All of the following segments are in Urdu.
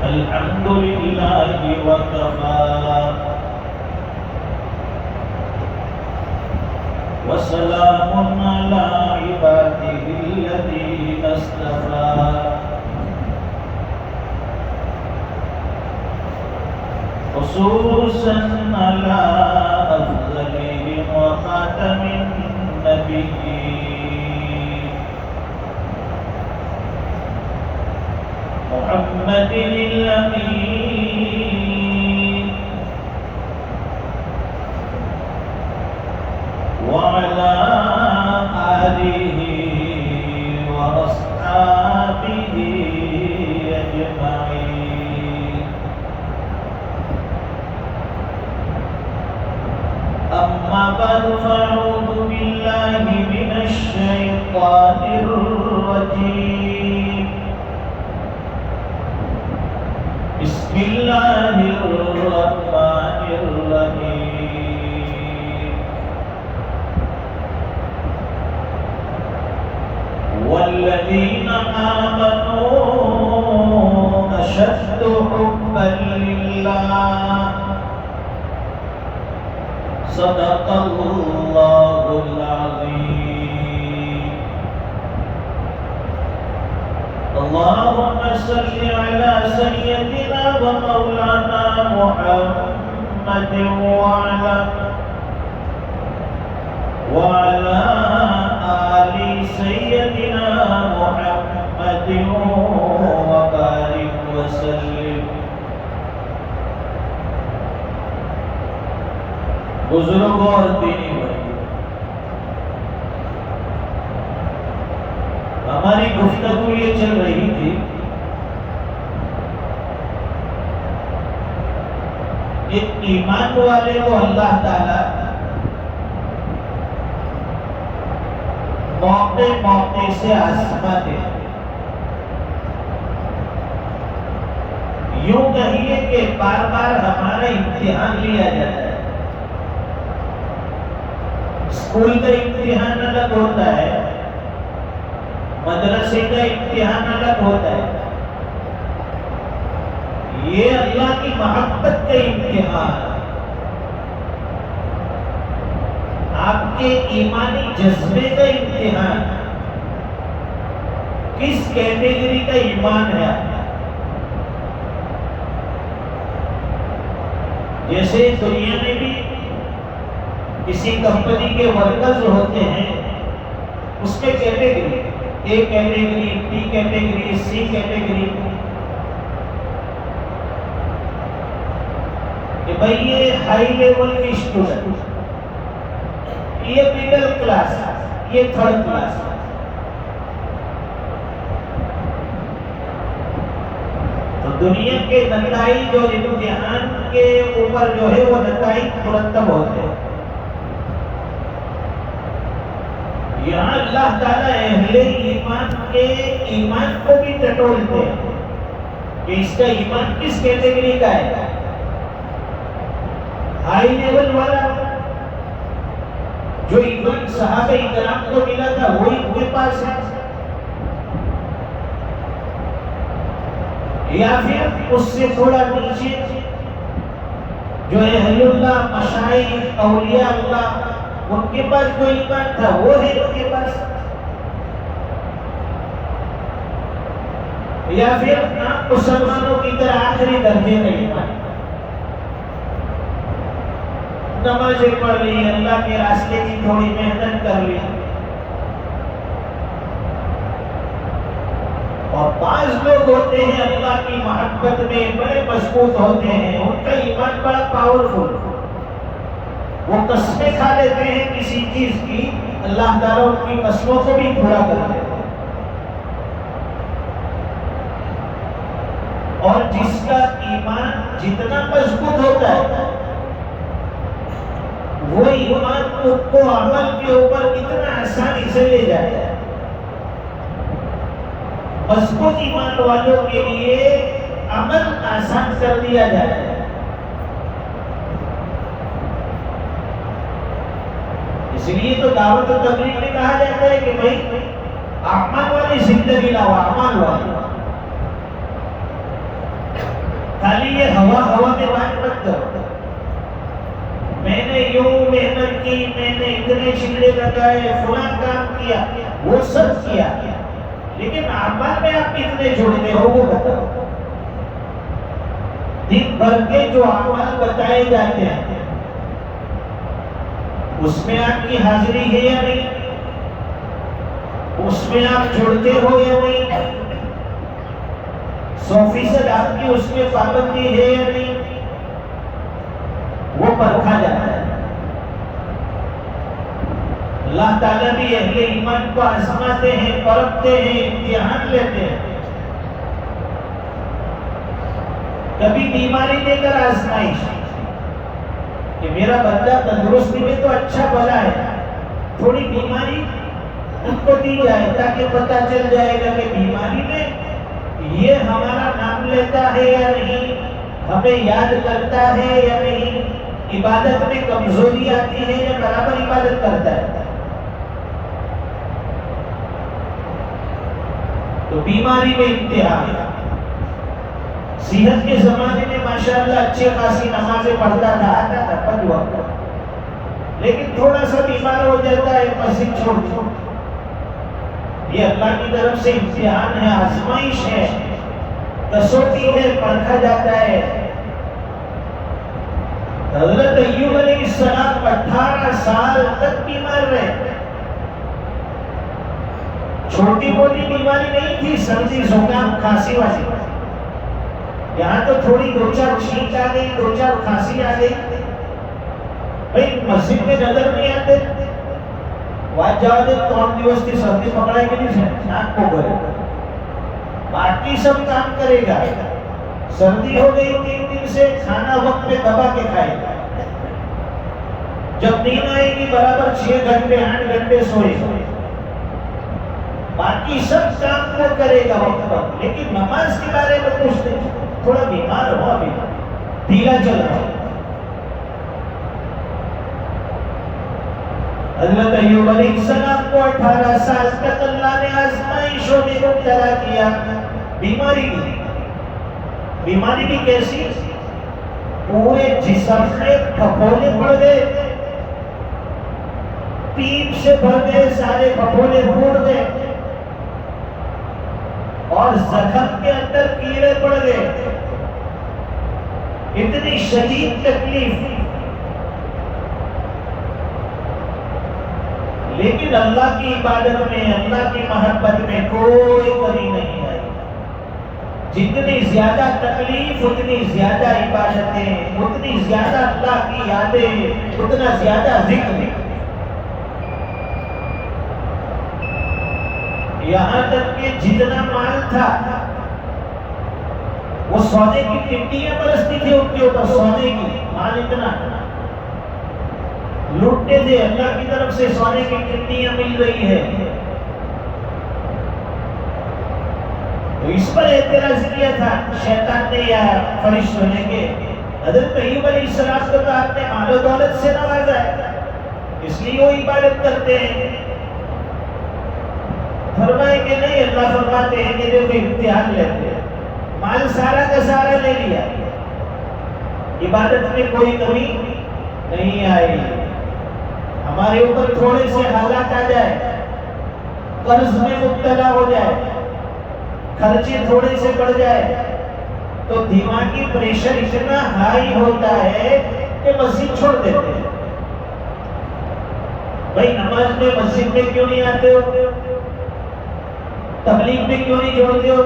الحمد لله وكفى وسلام على عباده الذين اصطفى خصوصا على أفضلهم وخاتم النبيين محمد الأمين وعلى آله وأصحابه أجمعين. أما بعد فأعوذ بالله من الشيطان الرجيم. بسم الله الرحمن الرحيم. والذين آمنوا أشد حبا لله صدق الله العظيم. اللهم صل على سيدنا ومولانا محمد وعلى آل سيدنا محمد وبارك وسلم. بزرگوں اور دینی بھائی، ہماری گفتگو یہ چل رہی تھی کہ ایمان والے کو اللہ تعالی موقع موقع سے آزماتے ہیں. یوں کہیے کہ بار بار ہمارا امتحان لیا جاتا ہے. اسکول کا امتحان الگ ہوتا ہے، مدرسے کا امتحان الگ ہوتا ہے. یہ اللہ کی محبت کا امتحان، آپ کے ایمانی جذبے کا امتحان، کس کیٹیگری کا ایمان ہے. جیسے دنیا میں بھی کسی کمپنی کے ورکرز ہوتے ہیں، اس میں category, A category, B category, C category, کہ بھائی یہ ہائی لیول کی اسٹوڈنٹ، یہ مڈل کلاس، یہ تھرڈ کلاس. تو دنیا کے نتائج جو امتحان کے اوپر جو ہے وہ نتائج مرتب ہوتے ہیں. یہاں اللہ تعالیٰ اہل ایمان کے ایمان کو بھی ٹٹولتے ہیں کہ اس کا ایمان کس کیٹیگری کا ہے. ہائی لیول والا جو ایمان صحابہ کرام کو ملا تھا وہی ان کے پاس ہے، یا پھر اس سے تھوڑا نیچے جو اہل اللہ، مشائخ، اولیاء اللہ، ان کے پاس جو ایمان تھا وہ ہے ان کے پاس، یا پھر مسلمانوں کی طرح آخری درجے کا ایمان. نمازیں پڑھ لی، اللہ کے راستے کی تھوڑی محنت کر لی، اور بعض لوگ ہوتے ہیں اللہ کی محبت میں بڑے مضبوط ہوتے ہیں، ان کا ایمان بڑا پاورفل، وہ قسمیں کھا لیتے ہیں کسی چیز کی، اللہ تعالیٰ ان کی قسموں کو بھی پورا کر دیتے ہیں. اور جس کا ایمان جتنا مضبوط ہوتا ہے وہ ایمان کو عمل کے اوپر اتنا آسانی سے لے جاتا ہے. مضبوط ایمان والوں کے لیے عمل آسان کر دیا جاتا ہے. اس لیے تو دعوت و تبلیغ میں کہا جاتا ہے کہ بھائی اعمال والی زندگی لاؤ، اعمال والی. خالی یہ ہوا میں بات مت کرو، میں نے یوں محنت کی، میں نے اتنے چلے لگائے، فلاں کام کیا، وہ سب کیا، لیکن اعمال میں آپ کتنے جڑتے ہو وہ بتاؤ۔ دن بھر کے جو اعمال بتائے جاتے ہیں اس میں آپ کی حاضری ہے یا نہیں؟ اس میں آپ جڑتے ہو یا نہیں؟ 100% آپ کی اس میں پابندی ہے یا نہیں؟ وہ پرکھا جاتا ہے۔ اللہ تعالیٰ بھی اہل ایمان کو آزماتے ہیں، پرکھتے ہیں، امتحان لیتے ہیں۔ کبھی بیماری دے کر آزمائش کہ میرا بندہ تندرستی میں تو اچھا بھلا ہے، تھوڑی بیماری ان کو دی جائے تاکہ پتہ چل جائے گا کہ بیماری میں یہ ہمارا نام لیتا ہے یا نہیں، ہمیں یاد کرتا ہے یا نہیں، عبادت میں کمزوری آتی ہے یا برابر عبادت کرتا ہے۔ تو بیماری میں امتحان۔ صحت کے زمانے میں ماشاءاللہ اچھے خاصی نمازیں پڑھتا تھا، آتا تھا 5 وقت، لیکن تھوڑا سا بیمار ہو جاتا ہے، مسجد چھوڑ چھوڑ۔ یہ اللہ کی طرف سے امتحان ہے، آزمائش ہے، کسوٹی ہے، پرکھا جاتا ہے۔ حضرت ایوب علیہ السلام 18 سال تک بیمار رہے۔ چھوٹی موٹی بیماری نہیں تھی، سردی زکام کھانسی والی، یہاں تو تھوڑی 2-4 چھینک آ گئی، 2-4 کھانسی آ گئی، بھائی مسجد میں نظر نہیں آتے، واج جاؤ دے 3 દિવસ کی سردی پکڑائے گی نہیں، ناک کو بھرے، باقی سب کام کرے گا۔ سردی ہو گئی 3 دن سے، کھانا وقت میں دبا کے کھائے گا، جب نیند آئے گی برابر 6 گھنٹے 8 گھنٹے سوئے گا، باقی سب کام وہ کرے گا وقت پر، لیکن نماز کے بارے میں کچھ نہیں، تھوڑا بیمار ہوا، ڈھیلا چل رہا۔ حضرت ایوب علیہ السلام کو 18 سال تک اللہ نے آزمائشوں میں مبتلا کیا، بیماری کی۔ بیماری بھی کیسی؟ پورے جسم میں پھپھولے پڑ گئے، پیپ سے بھر گئے، سارے پھپھولے پھوٹ گئے، اور زخم کے اندر کیڑے پڑ گئے، اتنی شدید تکلیف۔ لیکن اللہ کی عبادت میں، اللہ کی محبت میں کوئی کمی نہیں آئی۔ جتنی زیادہ تکلیف اتنی زیادہ عبادتیں، اتنی زیادہ اللہ کی یادیں، اتنا زیادہ ذکر۔ یہاں تک کہ جتنا مال تھا وہ سونے کی ٹنڈیاں برستی تھی ان کے اوپر، سونے کی، مال اتنا لوٹتے تھے، اللہ کی طرف سے سونے کی ٹنڈیاں مل رہی ہے۔ تو اس پر اعتراض کیا تھا شیطان نے یا فرشتوں نے کہ حضرت ایوب علیہ السلام کو تو آپ نے مال و دولت سے نوازا ہے، اس لیے وہ عبادت کرتے ہیں۔ فرمائے کہ نہیں، اللہ فرماتے ہیں کہ دیکھو امتحان لیتے ہیں، مال سارا کا سارا لے لیا، عبادت میں کوئی کمی نہیں آئی۔ ہمارے اوپر تھوڑے سے حالات آ جائے، قرض میں مبتلا ہو جائے، خرچے تھوڑے سے بڑھ جائے، تو دماغی پریشر اتنا ہائی ہوتا ہے کہ مسجد چھوڑ دیتے ہیں۔ بھائی نماز میں مسجد میں کیوں نہیں آتے ہو؟ تبلیغ میں کیوں نہیں جوڑتے ہو؟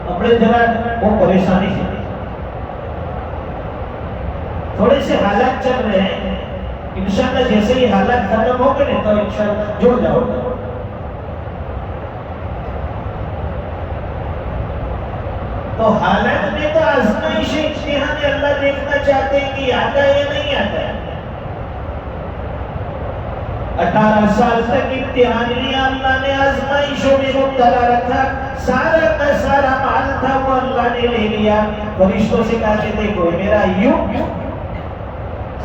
اپنے ذرا وہ پریشانی سے تھوڑے سے حالات چل رہے ہیں، انشاءاللہ جیسے ہی حالات ختم ہو گئے تو انشاءاللہ جڑ جاؤ گے۔ تو حالات میں تو آزمائش امتحان اللہ دیکھنا چاہتے ہیں کہ آتا ہے یا نہیں آتا ہے۔ 18 سال تک امتحان لیا، اللہ نے آزمائشوں میں مبتلا رکھا، سارا کا سارا مال تھا وہ اللہ نے لے لیا۔ فرشتوں سے کہا کہ دیکھو میرا ایوب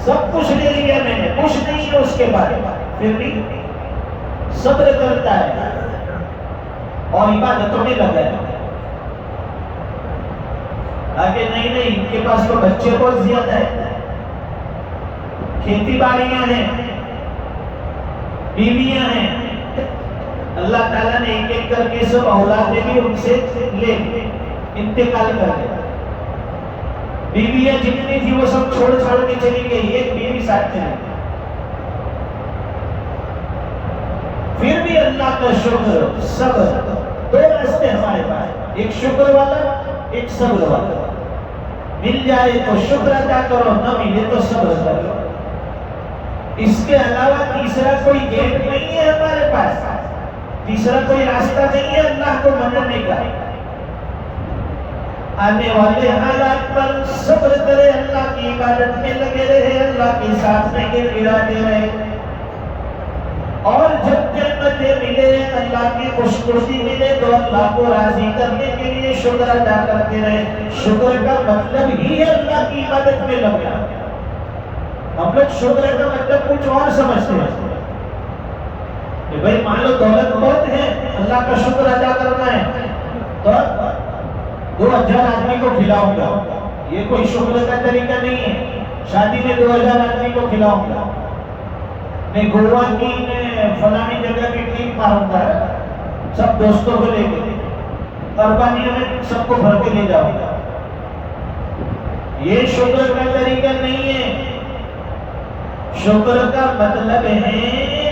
سب کچھ لے لیا میں نے، کچھ نہیں ہے اس کے بارے میں، پھر بھی صبر کرتا ہے اور عبادتوں میں لگا ہے۔ کہ نہیں ان کے پاس تو بچے بہت زیادہ ہیں، کھیتی باڑیاں ہیں، بیویاں ہیں، اللہ تعالیٰ نے ایک ایک کر کے سب اولادیں بھی ان سے لے انتقال کر دیا. بیویاں جتنی تھی وہ سب چھوڑ چھاڑ کے چلی گئی، ایک بیوی ساتھ چلی گئی. پھر بھی اللہ کا شکر صبر، دو راستے ہمارے پاس، ایک شکر والا ایک صبر والا. مل جائے تو شکر ادا کرو، نہ ملے تو صبر کرو. اس کے علاوہ تیسرا کوئی گیٹ نہیں ہے ہمارے پاس، تیسرا کوئی راستہ نہیں ہے اللہ کو مننے کا. آنے والے حالات پر صبر کرے، اللہ کی عبادت میں لگے رہے، اللہ کے ساتھ میں گراتے رہے، اور جب جنتیں ملے، اللہ کی خوشخوشی ملے تو اللہ کو راضی کرنے کے لیے شکر ادا کرتے رہے. شکر کا مطلب ہی ہے اللہ کی عبادت میں لگنا. ہم لوگ شکر کا مطلب کچھ اور سمجھتے ہیں کہ بھائی مان لو دولت بہت ہے، اللہ کا شکر ادا کرنا ہے تو 2000 آدمی کو کھلاؤں گا. یہ کوئی شکر کا طریقہ نہیں ہے. شادی میں 2000 آدمی کو کھلاؤں گا، میں گوا کی میں فلانی جگہ کی ٹیم ماروں گا، سب دوستوں کو لے کے قربانیوں میں سب کو بھر کے لے جاؤں گا. یہ شکر کا طریقہ نہیں ہے. شکر کا مطلب ہے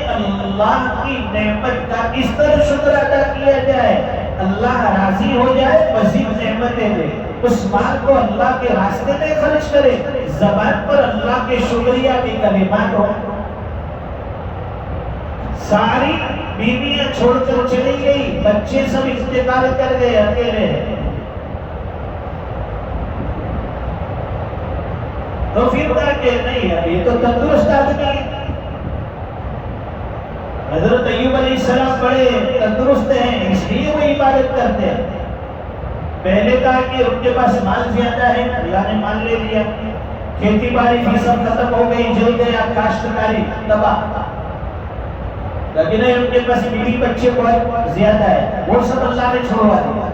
اللہ کی نعمت کا اس طرح شکر ادا کیا جائے، اللہ راضی ہو جائے، مزید نعمتیں دے. اس مال کو اللہ کے راستے میں خرچ کرے، زبان پر اللہ کے شکریہ کے کلمات ہو. ساری بیویاں چھوڑ کر چلی گئی، بچے سب انتقال کر گئے، اکیلے ہیں. تو پھر کہا کہ نہیں ہے یہ تو تندرست آدمی ہے. حضرت ایوب علیہ السلام بڑے تندرست ہیں، اس لیے وہ عبادت کرتے ہیں. پہلے کہا کہ ان کے پاس مال زیادہ ہے، اللہ نے مال لے لیا، کھیتی باڑی بھی سب ختم ہو گئی، جل گیا، کاشتکاری تباہ. لیکن ان کے پاس بیوی بچے بہت زیادہ ہے، وہ سب اللہ نے چھوڑوا دیا.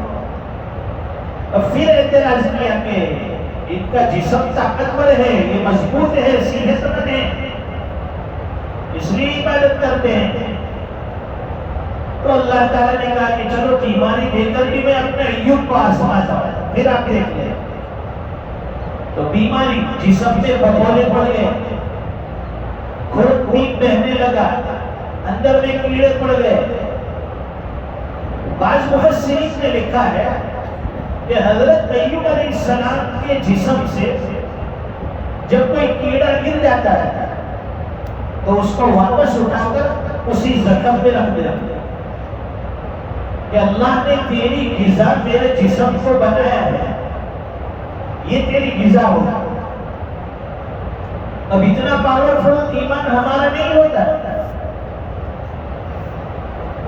اور پھر اعتراض کیا کہ ان کا جسم طاقتور ہے، یہ مضبوط ہے، صحت مند ہے، اس لیے عبادت کرتے ہیں. تو اللہ تعالیٰ نے کہا کہ چلو بیماری دے کر بھی میں اپنے ایوب کو آزماتا ہوں، پھر آپ دیکھ لیں. تو بیماری جسم میں بھگولے پڑ گئے، خون بہنے لگا، اندر میں کیڑے پڑ گئے. بعض مفسرین نے لکھا ہے کہ حضرت ایوب علیہ السلام کے جسم سے جب کوئی کیڑا گر جاتا ہے تو اس کو واپس اٹھا کر اسی زخم پہ رکھ دیا کہ اللہ نے تیری غذا میرے جسم کو بنایا ہے، یہ تیری غذا ہوگا. اب اتنا پاورفل ایمان ہمارا نہیں ہوتا.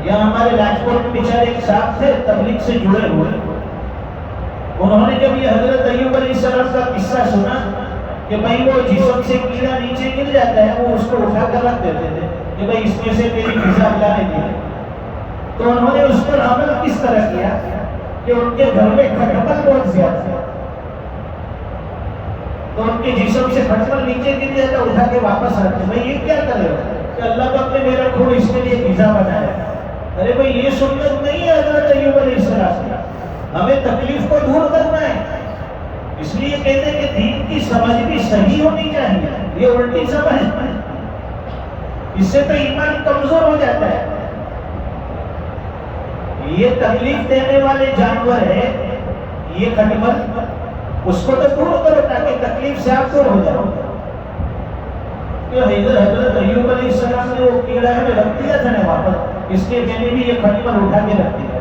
یہاں ہمارے راجکوٹ میں بیچارے ایک صاحب تھے تبلیغ سے جڑے ہوئے، انہوں نے جب یہ حضرت ایوب علیہ السلام کا قصہ سنا کہ بھائی وہ جسم سے کیڑا نیچے گر جاتا ہے، وہ اس کو اٹھا کر رکھ دیتے تھے کہ بھائی اس میں سے تیری غذا اللہ نے دی. تو انہوں نے اس پر عمل کس طرح کیا کہ ان کے گھر میں کھٹپن بہت زیادہ تھا، تو ان کے جسم سے کھٹپن نیچے گر جاتا، اٹھا کے واپس رکھتے. بھائی یہ کیا کرے گا کہ اللہ کو اپنے میرا خون اس کے لیے غذا بنایا. ارے بھائی یہ سنت نہیں ہے حضرت ایوب علیہ السلام کی. ہمیں تکلیف کو دور کرنا ہے، اس لیے کہتے ہیں کہ دین کی سمجھ بھی صحیح ہونی چاہیے. یہ الٹی سمجھ، اس سے تو ایمان کمزور ہو جاتا ہے. یہ تکلیف دینے والے جانور ہے، یہ کھٹپن، اس کو تو دور کرو تاکہ تکلیف سے آپ دور ہو جاؤ. حضرت ایوب علیہ السلام نے وہ کیڑا ہے رکھ دیا تھا نا واپس، اس کے لیے بھی یہ کھٹپن اٹھا کے رکھ دیا.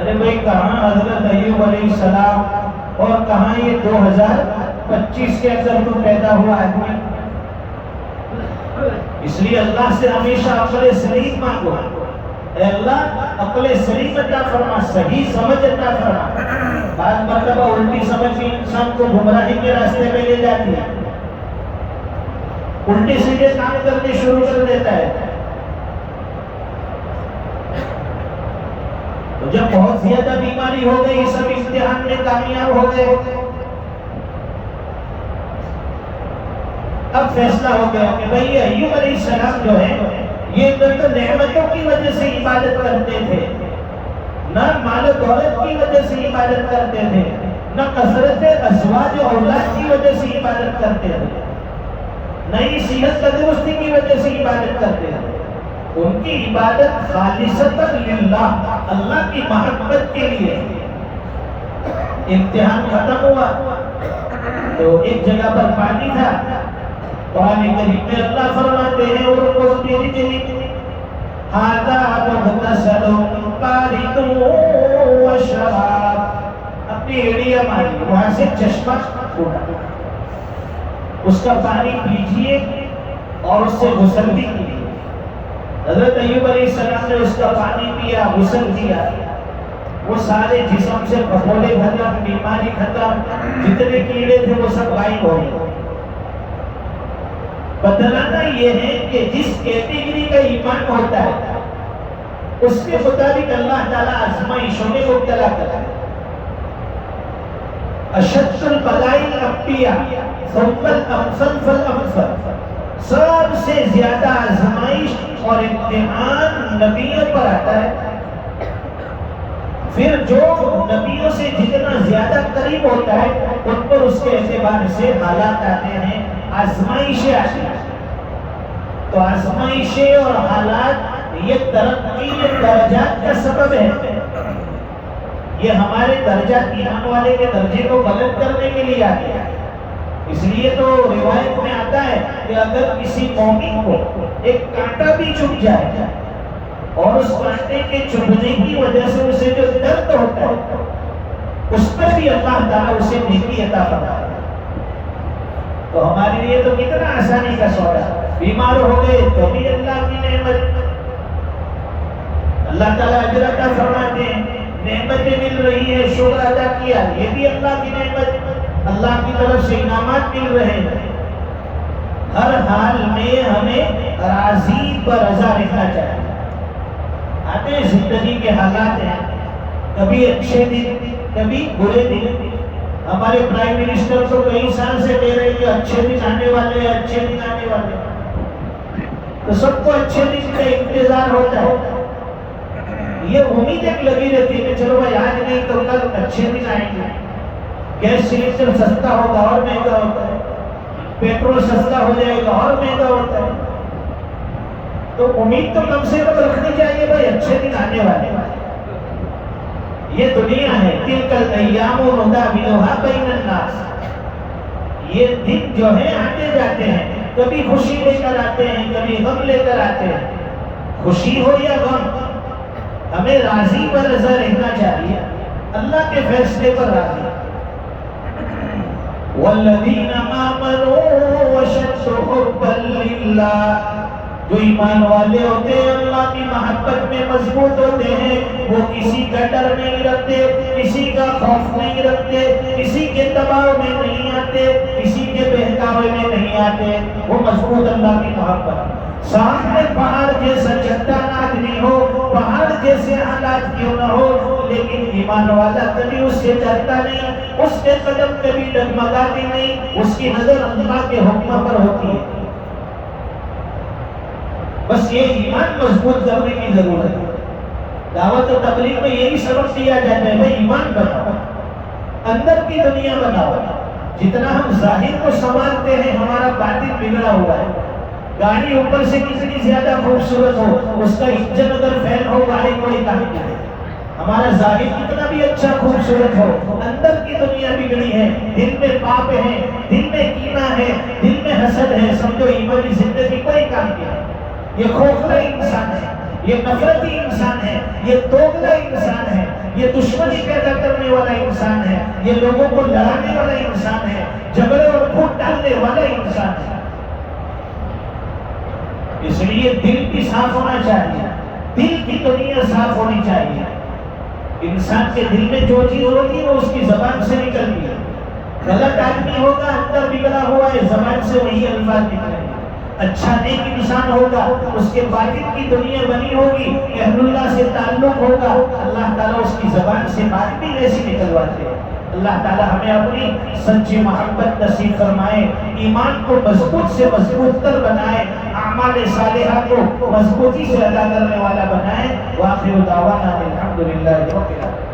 ارے بھائی کہاں حضرت ایوب علیہ السلام اور کہاں یہ 2025 کے اندر تو پیدا ہوا آدمی. اس لیے اللہ سے ہمیشہ عقل سلیم مانگو. اے اللہ عقل سلیم عطا فرما، صحیح سمجھ عطا فرما. بعض مرتبہ الٹی سمجھ بھی انسان کو گمراہی کے راستے پہ لے جاتی ہے، الٹے سیدھے کام کرنے شروع کر دیتا ہے. تو جب بہت زیادہ بیماری ہو گئی، سب امتحان میں کامیاب ہو گئے، اب فیصلہ ہو گیا کہ بھئی ایوب علیہ السلام جو ہے یہ تو نعمتوں کی وجہ سے عبادت کرتے تھے، نہ مال و دولت کی وجہ سے عبادت کرتے تھے، نہ کثرت ازواج و اولاد کی وجہ سے عبادت کرتے تھے، نہ ہی صحت تندرستی کی وجہ سے عبادت کرتے تھے۔ ان کی عبادت خالصتا للہ، اللہ کی محبت کے لیے۔ امتحان ختم ہوا تو ایک جگہ پر پانی تھا، قرآن کریم میں اللہ فرماتے ہیں اور هذا مغتسل بارد وشراب، اپنی ایڑیاں ماری، وہاں سے چشمہ پھوٹا، اس کا پانی پیجئے اور اس سے غسل بھی کیجئے۔ حضرت ایوب علیہ السلام نے اس کا پانی پیا، غسل کیا، وہ سارے جسم سے پھپھولے ختم، بیماری ختم، جتنے کیڑے تھے وہ سب غائب ہو گئے۔ بتلانا یہ ہے کہ جس کیٹیگری کا ایمان ہوتا ہے اس کے مطابق اللہ تعالیٰ آزمائشوں میں مبتلا کرتا ہے۔ اشد البلاء الانبیاء ثم الامثل فالامثل، سب سے زیادہ آزمائش اور امتحان نبیوں پر آتا ہے۔ پھر جو نبیوں سے جتنا زیادہ قریب ہوتا ہے ان پر اس کے اعتبار سے حالات آتے ہیں، آزمائشیں آتی ہیں۔ تو آزمائشیں اور حالات یہ ترقی درجات کا سبب ہے، یہ ہمارے درجات ایمان والے کے درجے کو بلند کرنے کے لیے آتے ہیں۔ اس لیے تو روایت میں آتا ہے کہ اگر کسی مومن کو ایک کانٹا بھی چبھ جائے اور اس کانٹے کے چبھنے کی وجہ سے اسے جو درد ہوتا ہے اس پر بھی اللہ تعالیٰ اسے نیکی عطا فرماتا ہے۔ تو ہمارے لیے تو کتنا آسانی کا سودا، بیمار ہو گئے تو بھی اللہ کی نعمت، اللہ تعالیٰ اجر عطا فرماتے ہیں، نعمتیں مل رہی ہیں، شکر ادا کیا، یہ بھی اللہ کی نعمت، اللہ کی طرف سے انعامات مل رہے ہیں۔ ہر حال میں ہمیں راضی برضا رہنا چاہیے۔ آتے ہیں زندگی کے حالات ہیں، کبھی اچھے دن کبھی برے دن۔ ہمارے پرائم منسٹر تو کئی سال سے کہہ رہے ہیں کہ اچھے دن آنے والے ہیں، اچھے دن آنے والے ہیں، تو سب کو اچھے دن کا انتظار ہوتا ہے، یہ امید ایک لگی رہتی ہے کہ چلو بھائی آج نہیں تو کل اچھے دن آئیں گے، گیس سلنڈر سستا ہوگا اور مہنگا ہوتا ہے، پیٹرول سستا ہو جائے گا اور مہنگا ہوتا ہے، تو امید تو کم سے کم رکھنی چاہیے بھائی اچھے دن آنے والے۔ یہ دنیا ہے، تلک الایام نداولها بین الناس، یہ دن جو ہے آتے جاتے ہیں، کبھی خوشی لے کر آتے ہیں، کبھی غم لے کر آتے ہیں۔ خوشی ہو یا غم ہمیں راضی برضا رہنا چاہیے، اللہ کے فیصلے پر راضی۔ والذین آمنوا اشد حبا للہ، جو ایمان والے ہوتے ہیں اللہ کی محبت میں مضبوط ہوتے ہیں، وہ کسی کا ڈر نہیں رکھتے، کسی کا خوف نہیں رکھتے، کسی کے دباؤ میں نہیں آتے، کسی کے بہکاوے میں نہیں آتے، وہ مضبوط اللہ کی محبت۔ سامنے پہاڑ جیسا چٹان آدمی ہو، پہاڑ جیسے حالات کیوں نہ ہو، لیکن ایمان والا کبھی اس سے ڈرتا نہیں، اس کے قدم کبھی ڈگمگاتے نہیں، اس کی نظر اللہ کے حکم پر ہوتی ہے۔ بس یہ ایمان مضبوط کرنے کی ضرورت ہے۔ دعوت و تبلیغ میں یہی سبق دیا جاتا ہے، بھائی ایمان بناؤ، اندر کی دنیا بناؤ۔ جتنا ہم ظاہر کو سنبھالتے ہیں ہمارا باطن بگڑا ہوا ہے۔ گاڑی اوپر سے کتنی زیادہ خوبصورت ہو، اس کا انجن اگر فیل ہو گاڑی کوئی کام نہیں ہے۔ ہمارا ظاہر کتنا بھی اچھا خوبصورت ہو، اندر کی دنیا بگڑی ہے، دل میں پاپ ہے، دل میں کینہ ہے، دل میں حسد ہے، سمجھو ایمانی زندگی کوئی کام نہیں ہے۔ یہ خوفلا انسان ہے، یہ نفرتی انسان ہے، یہ دوگلا انسان ہے، یہ دشمنی پیدا کرنے والا انسان ہے، یہ لوگوں کو لڑانے والا انسان ہے، جھگڑے اور پھوٹ ڈالنے والا انسان ہے۔ اس لیے دل بھی صاف ہونا چاہیے، دل کی دنیا صاف ہونی چاہیے۔ انسان کے دل میں جو چیز ہوتی ہے وہ اس کی زبان سے نکلتی ہے۔ غلط آدمی ہوگا، اندر بگڑا ہوا ہے، زبان سے وہی الفاظ نکلیں گے۔ اچھا نیک انسان ہوگا، اس کے باطن کی دنیا بنی ہوگی، اہل اللہ سے تعلق ہوگا، اللہ تعالیٰ اس کی زبان سے بات بھی ایسی نکلواتے ہیں۔ اللہ تعالیٰ ہمیں اپنی سچی محبت نصیب فرمائے، ایمان کو مضبوط سے مضبوط تر بنائے، اعمال صالحہ کو مضبوطی سے ادا کرنے والا بنائے۔ وآخر دعوانا الحمدللہ رب العالمین۔